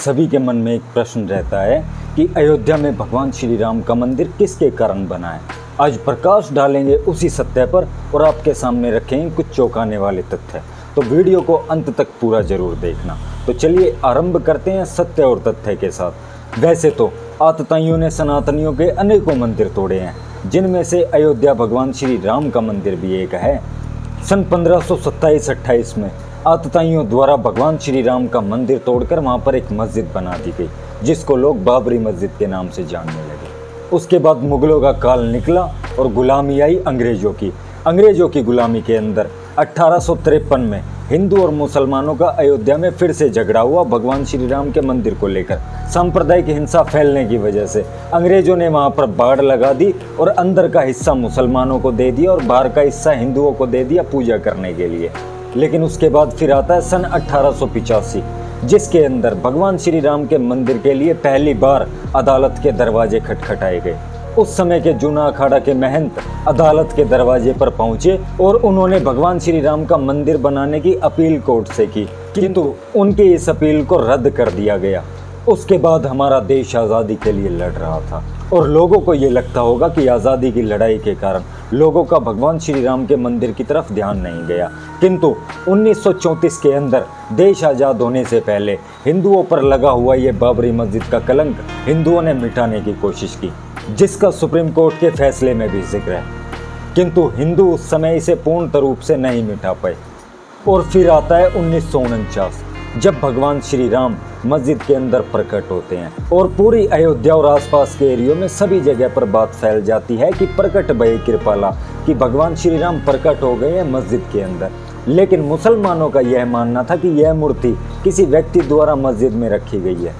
सभी के मन में एक प्रश्न रहता है कि अयोध्या में भगवान श्री राम का मंदिर किसके कारण बना है। आज प्रकाश डालेंगे उसी सत्य पर और आपके सामने रखेंगे कुछ चौंकाने वाले तथ्य। तो वीडियो को अंत तक पूरा जरूर देखना। तो चलिए आरंभ करते हैं सत्य और तथ्य के साथ। वैसे तो आतताइयों ने सनातनियों के अनेकों मंदिर तोड़े हैं, जिनमें से अयोध्या भगवान श्री राम का मंदिर भी एक है। सन 1527-28 में आतताइयों द्वारा भगवान श्री राम का मंदिर तोड़कर वहां पर एक मस्जिद बना दी गई, जिसको लोग बाबरी मस्जिद के नाम से जानने लगे। उसके बाद मुगलों का काल निकला और गुलामी आई अंग्रेजों की गुलामी के अंदर 1853 में हिंदू और मुसलमानों का अयोध्या में फिर से झगड़ा हुआ भगवान श्री राम के मंदिर को लेकर। सांप्रदायिक हिंसा फैलने की वजह से अंग्रेजों ने वहां पर बाड़ लगा दी और अंदर का हिस्सा मुसलमानों को दे दिया और बाहर का हिस्सा हिंदुओं को दे दिया पूजा करने के लिए। लेकिन उसके बाद फिर आता है सन 1885, जिसके अंदर भगवान श्री राम के मंदिर के लिए पहली बार अदालत के दरवाजे खटखटाए गए। उस समय के जूना अखाड़ा के महंत अदालत के दरवाजे पर पहुंचे और उन्होंने भगवान श्री राम का मंदिर बनाने की अपील कोर्ट से की, किंतु उनकी इस अपील को रद्द कर दिया गया। उसके बाद हमारा देश आज़ादी के लिए लड़ रहा था और लोगों को ये लगता होगा कि आज़ादी की लड़ाई के कारण लोगों का भगवान श्री राम के मंदिर की तरफ ध्यान नहीं गया। किंतु 1934 के अंदर देश आज़ाद होने से पहले हिंदुओं पर लगा हुआ ये बाबरी मस्जिद का कलंक हिंदुओं ने मिटाने की कोशिश की, जिसका सुप्रीम कोर्ट के फैसले में भी जिक्र है। किंतु हिंदू उस समय इसे पूर्ण रूप से नहीं मिटा पाए। और फिर आता है 1949, जब भगवान श्री राम मस्जिद के अंदर प्रकट होते हैं और पूरी अयोध्या और आसपास के एरियो में सभी जगह पर बात फैल जाती है कि प्रकट भय कृपाला, कि भगवान श्री राम प्रकट हो गए हैं मस्जिद के अंदर। लेकिन मुसलमानों का यह मानना था कि यह मूर्ति किसी व्यक्ति द्वारा मस्जिद में रखी गई है।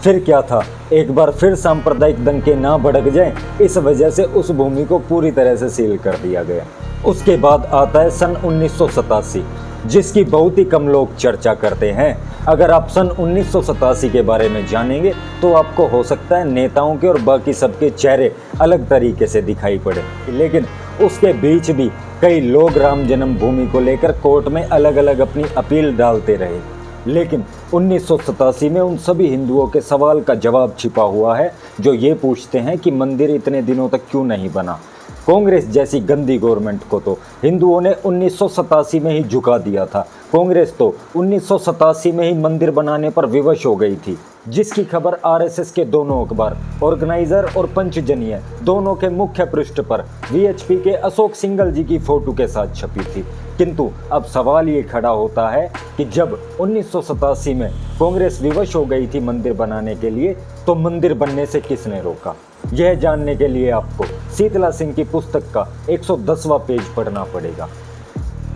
फिर क्या था, एक बार फिर सांप्रदायिक दंगे ना भड़क जाए, इस वजह से उस भूमि को पूरी तरह से सील कर दिया गया। उसके बाद आता है सन 1987, जिसकी बहुत ही कम लोग चर्चा करते हैं। अगर आप सन 1987 के बारे में जानेंगे तो आपको हो सकता है नेताओं के और बाकी सबके चेहरे अलग तरीके से दिखाई पड़े, लेकिन उसके बीच भी कई लोग राम जन्मभूमि को लेकर कोर्ट में अलग अलग अपनी अपील डालते रहे। लेकिन 1987 में उन सभी हिंदुओं के सवाल का जवाब छिपा हुआ है जो ये पूछते हैं कि मंदिर इतने दिनों तक क्यों नहीं बना। कांग्रेस जैसी गंदी गवर्नमेंट को तो हिंदुओं ने 1987 में ही झुका दिया था। कांग्रेस तो 1987 में ही मंदिर बनाने पर विवश हो गई थी, जिसकी खबर आरएसएस के दोनों अखबार ऑर्गेनाइजर और पंचजनीय दोनों के मुख्य पृष्ठ पर वीएचपी के अशोक सिंघल जी की फोटो के साथ छपी थी। किंतु अब सवाल ये खड़ा होता है कि जब 1987 में कांग्रेस विवश हो गई थी मंदिर बनाने के लिए, तो मंदिर बनने से किसने रोका। यह जानने के लिए आपको शीतला सिंह की पुस्तक का 110वां पेज पढ़ना पड़ेगा।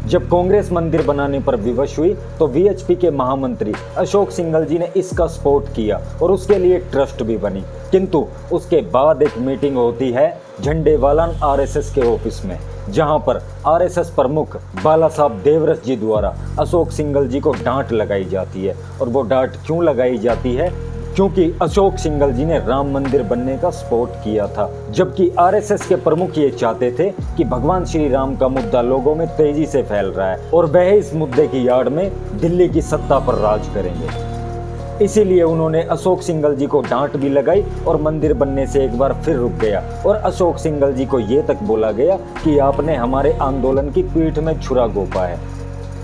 जब कांग्रेस मंदिर बनाने पर विवश हुई तो वीएचपी के महामंत्री अशोक सिंघल जी ने इसका सपोर्ट किया और उसके लिए एक ट्रस्ट भी बनी। किंतु उसके बाद एक मीटिंग होती है झंडेवालान आरएसएस के ऑफिस में, जहां पर आरएसएस प्रमुख बाला साहब देवरस जी द्वारा अशोक सिंघल जी को डांट लगाई जाती है। और वो डांट क्यों लगाई जाती है? क्योंकि अशोक सिंघल जी ने राम मंदिर बनने का सपोर्ट किया था, जबकि आरएसएस के प्रमुख ये चाहते थे कि भगवान श्री राम का मुद्दा लोगों में तेजी से फैल रहा है और वह इस मुद्दे की आड़ में दिल्ली की सत्ता पर राज करेंगे। इसीलिए उन्होंने अशोक सिंघल जी को डांट भी लगाई और मंदिर बनने से एक बार फिर रुक गया। और अशोक सिंघल जी को ये तक बोला गया कि आपने हमारे आंदोलन की पीठ में छुरा घोंपा है।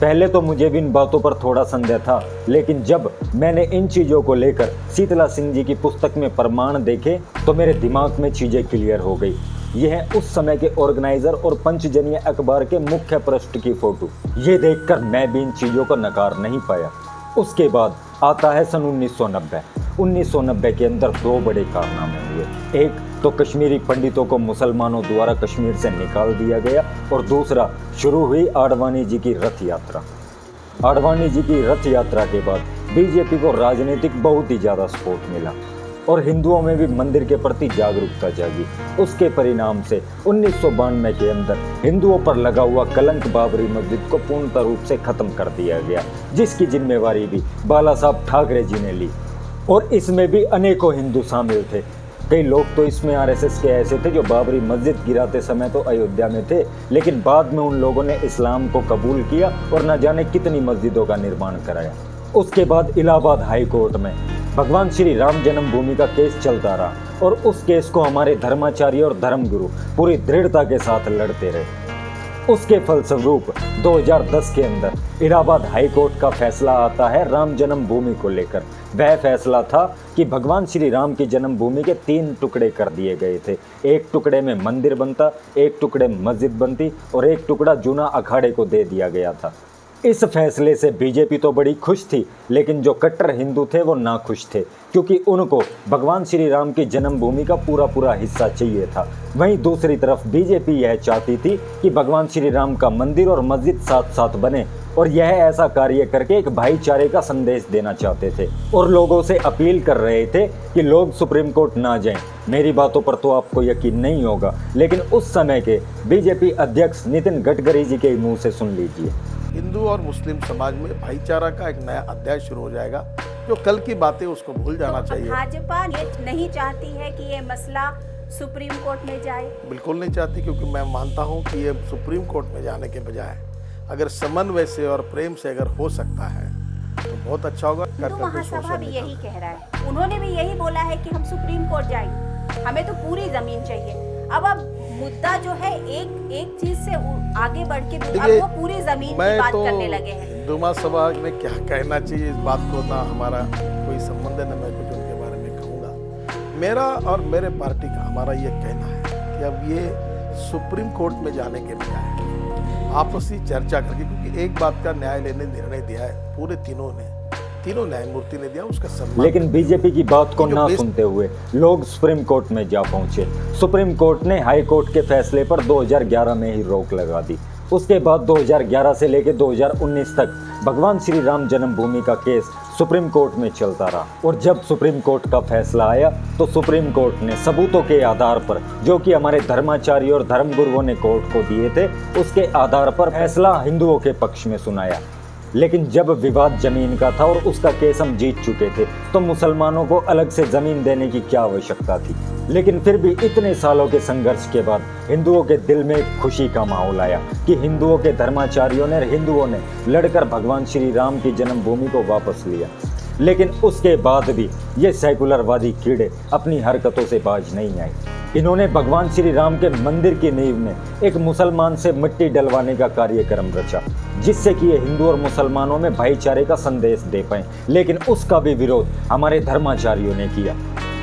पहले तो मुझे भी इन बातों पर थोड़ा संदेह था, लेकिन जब मैंने इन चीज़ों को लेकर शीतला सिंह जी की पुस्तक में प्रमाण देखे तो मेरे दिमाग में चीज़ें क्लियर हो गई। यह है उस समय के ऑर्गेनाइजर और पंचजनीय अखबार के मुख्य पृष्ठ की फोटो। ये देखकर मैं भी इन चीज़ों को नकार नहीं पाया। उसके बाद आता है सन 1990 के अंदर दो बड़े कारनामे हुए। एक तो कश्मीरी पंडितों को मुसलमानों द्वारा कश्मीर से निकाल दिया गया और दूसरा शुरू हुई आडवाणी जी की रथ यात्रा। आडवाणी जी की रथ यात्रा के बाद बीजेपी को राजनीतिक बहुत ही ज़्यादा सपोर्ट मिला और हिंदुओं में भी मंदिर के प्रति जागरूकता जागी। उसके परिणाम से 1992 के अंदर हिंदुओं पर लगा हुआ कलंक बाबरी मस्जिद को पूर्णतः रूप से खत्म कर दिया गया, जिसकी जिम्मेवारी भी बाला साहब ठाकरे जी ने ली। और इसमें भी अनेकों हिंदू शामिल थे। कई लोग तो इसमें आरएसएस के ऐसे थे जो बाबरी मस्जिद गिराते समय तो अयोध्या में थे, लेकिन बाद में उन लोगों ने इस्लाम को कबूल किया और न जाने कितनी मस्जिदों का निर्माण कराया। उसके बाद इलाहाबाद हाई कोर्ट में भगवान श्री राम जन्मभूमि का केस चलता रहा और उस केस को हमारे धर्माचार्य और धर्मगुरु पूरी दृढ़ता के साथ लड़ते रहे। उसके फलस्वरूप 2010 के अंदर इलाहाबाद हाई कोर्ट का फैसला आता है राम जन्मभूमि को लेकर। वह फैसला था कि भगवान श्री राम की जन्मभूमि के 3 टुकड़े कर दिए गए थे। एक टुकड़े में मंदिर बनता, एक टुकड़े मस्जिद बनती और एक टुकड़ा जूना अखाड़े को दे दिया गया था। इस फैसले से बीजेपी तो बड़ी खुश थी, लेकिन जो कट्टर हिंदू थे वो नाखुश थे, क्योंकि उनको भगवान श्री राम की जन्मभूमि का पूरा हिस्सा चाहिए था। वहीं दूसरी तरफ बीजेपी यह चाहती थी कि भगवान श्री राम का मंदिर और मस्जिद साथ साथ बने, और यह ऐसा कार्य करके एक भाईचारे का संदेश देना चाहते थे और लोगों से अपील कर रहे थे कि लोग सुप्रीम कोर्ट ना जाएं। मेरी बातों पर तो आपको यकीन नहीं होगा, लेकिन उस समय के बीजेपी अध्यक्ष नितिन गडकरी जी के मुंह से सुन लीजिए। हिंदू और मुस्लिम समाज में भाईचारा का एक नया अध्याय शुरू हो जाएगा। जो कल की बातें उसको भूल जाना चाहिए। भाजपा ये नहीं चाहती है कि ये मसला सुप्रीम कोर्ट में जाए। बिल्कुल नहीं चाहती, क्योंकि मैं मानता हूँ कि ये सुप्रीम कोर्ट में जाने के बजाय अगर समन्वय से और प्रेम से अगर हो सकता है तो बहुत अच्छा होगा। हिंदू महासभा भी यही कह रहा है, उन्होंने भी यही बोला है कि हम सुप्रीम कोर्ट जाएंगे, हमें तो पूरी जमीन चाहिए। अब मुद्दा जो है एक चीज से आगे बढ़ के अब वो पूरी जमीन की बात करने लगे हैं। हिंदू महासभा में क्या कहना चाहिए इस बात को ना हमारा कोई संबंध है, ना मैं कुछ उनके बारे में कहूँगा। मेरा और मेरे पार्टी का हमारा ये कहना है कि अब ये सुप्रीम कोर्ट में जाने के बजाय आपसी चर्चा करके, क्योंकि एक बात का न्यायालय ने निर्णय दिया है, पूरे तीनों न्यायमूर्ति ने दिया, उसका सम्मान। लेकिन बीजेपी की बात को ना सुनते हुए लोग सुप्रीम कोर्ट में जा पहुंचे। सुप्रीम कोर्ट ने हाई कोर्ट के फैसले पर 2011 में ही रोक लगा दी। उसके बाद 2011 से लेकर 2019 तक भगवान श्री राम जन्मभूमि का केस सुप्रीम कोर्ट में चलता रहा, और जब सुप्रीम कोर्ट का फैसला आया तो सुप्रीम कोर्ट ने सबूतों के आधार पर, जो कि हमारे धर्माचार्य और धर्मगुरुओं ने कोर्ट को दिए थे, उसके आधार पर फैसला हिंदुओं के पक्ष में सुनाया। लेकिन जब विवाद जमीन का था और उसका केस हम जीत चुके थे, तो मुसलमानों को अलग से जमीन देने की क्या आवश्यकता थी। लेकिन फिर भी इतने सालों के संघर्ष के बाद हिंदुओं के दिल में एक खुशी का माहौल आया कि हिंदुओं के धर्माचार्यों ने, हिंदुओं ने लड़कर भगवान श्री राम की जन्मभूमि को वापस लिया। लेकिन उसके बाद भी ये सेकुलरवादी कीड़े अपनी हरकतों से बाज नहीं आए। इन्होंने भगवान श्री राम के मंदिर की नींव में एक मुसलमान से मिट्टी डलवाने का कार्यक्रम रचा, जिससे कि ये हिंदू और मुसलमानों में भाईचारे का संदेश दे पाए। लेकिन उसका भी विरोध हमारे धर्माचार्यों ने किया।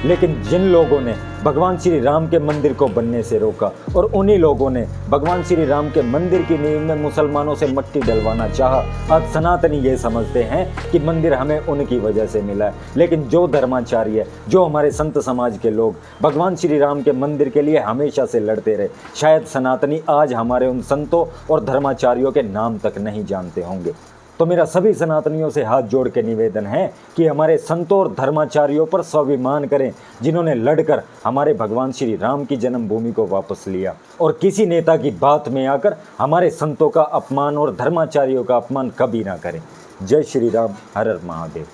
लेकिन जिन लोगों ने भगवान श्री राम के मंदिर को बनने से रोका और उन्हीं लोगों ने भगवान श्री राम के मंदिर की नींव में मुसलमानों से मिट्टी डलवाना चाहा, आज सनातनी ये समझते हैं कि मंदिर हमें उनकी वजह से मिला है। लेकिन जो धर्माचार्य, जो हमारे संत समाज के लोग भगवान श्री राम के मंदिर के लिए हमेशा से लड़ते रहे, शायद सनातनी आज हमारे उन संतों और धर्माचार्यों के नाम तक नहीं जानते होंगे। तो मेरा सभी सनातनियों से हाथ जोड़ के निवेदन है कि हमारे संतों और धर्माचार्यों पर स्वाभिमान करें, जिन्होंने लड़कर हमारे भगवान श्री राम की जन्मभूमि को वापस लिया, और किसी नेता की बात में आकर हमारे संतों का अपमान और धर्माचार्यों का अपमान कभी ना करें। जय श्री राम, हर हर महादेव।